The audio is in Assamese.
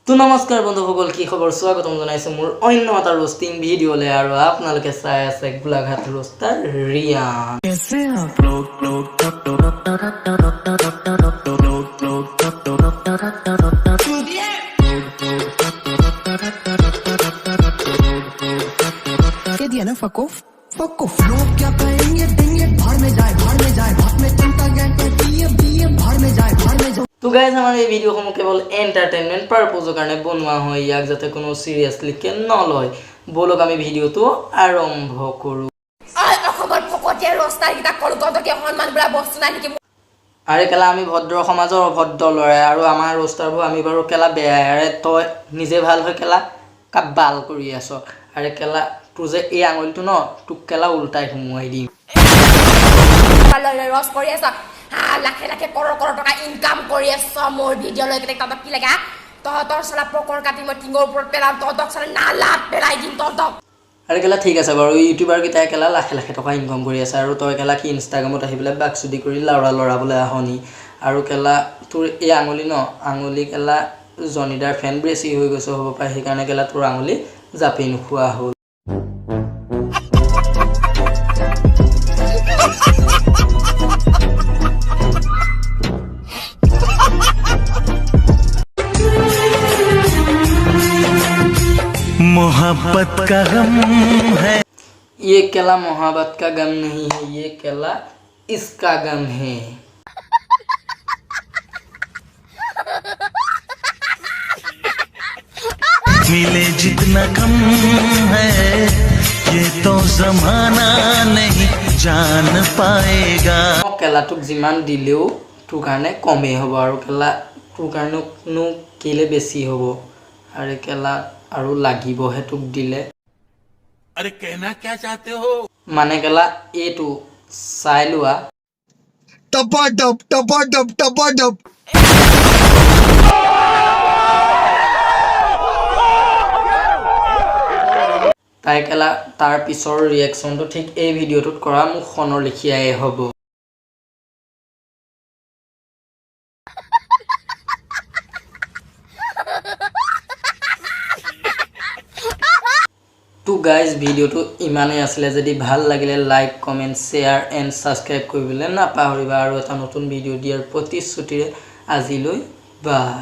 তো নমস্কাৰ বন্ধুসকল, কি খবৰ? স্বাগতম জনাইছো মোৰ অন্য এটা ৰোষ্টিং ভিডিঅ'লে আৰু আপোনালোকে চাই আছে গোলাঘাট ৰোষ্টাৰ ৰিয়ান। के दिया ना फकोफ लोग क्या कहेंगे देंगे भाड़ में जाए भाड़ में चिंता गैंग कहती है भाड़ में जाए तो गाइस আমাৰ এই ভিডিঅ'সমূহ কেৱল এন্টাৰটেইনমেন্ট পাৰপজৰ কাৰণে বনোৱা হয়, ইয়াক যাতে কোনো সিৰিয়াসলি কে নলয়। বলক আমি ভিডিঅ'টো আৰম্ভ কৰো। আৰে কেলা আমি ভদ্ৰ সমাজৰ অভদ্ৰ লৰাই আৰু আমাৰ ৰোষ্টাৰবোৰ আমি বাৰু কেলা বেয়াৰে তই নিজে ভাল হৈ কেলা কাবাল কৰি আছ। আৰে কেলা তোৰ যে এই আঙুলিটো ন তোক কেলা উল্টাই ঘুমুৱাই দিম। ৰস কৰি আছ লাখে লাখে কৰকৰ টকা ইনকাম কৰি আছ মোৰ ভিডিঅ' লৈ কেনে তহঁতক কি লাগে? তহঁতৰ চলা পকৰ কাটি মই টিঙৰ ওপৰত পেলাম, তহঁতক চলা নালাত পেলাই দিম তহঁতক। আৰে কেলা ঠিক আছে বাৰু, ইউটিউবাৰ কেইটাই কেলা লাখে লাখে টকা ইনকাম কৰি আছে আৰু তই কেলা কি ইনষ্টাগ্ৰামত আহি পেলাই বাকচুদি কৰি লৰাবলৈ আহনি। আৰু কেলা তোৰ এই আঙুলি ন আঙুলি কেলা জনিদাৰ ফেন বেছি হৈ গৈছে হ'ব পাৰে, সেইকাৰণে কেলা তোৰ আঙুলি জাপি নোখোৱা হ'ল। मोहब्बत का गम है, ये केला मोहब्बत का गम नहीं है, ये केला इसका गम है। मिले जितना कम है ये तो जमाना नहीं जान पाएगा। केला तुक जिमान दिलेও তোৰ কাৰণে কমেই হ'ব আৰু কেলা তোৰ কাৰণেনো কেলে বেছি হ'ব। আৰে কেলা আৰু লাগিবহে তোক দিলে। अरे कहना क्या चाहते हो? মানে কেলা এইটো চাই লোৱা। टपा তাই কেলা তাৰ পিছৰ ৰিয়েকশ্যনটো ঠিক এই ভিডিঅ'টোত কৰা মুখনৰ লিখিয়াই হ'ব। তো গাইজ ভিডিঅ'টো ইমানেই আছিলে, যদি ভাল লাগিলে like comment share and subscribe কৰিবলৈ নাপাহৰিবা আৰু এটা নতুন ভিডিঅ' দিয়াৰ প্ৰতিশ্ৰুতিৰে আজিলৈ বাই।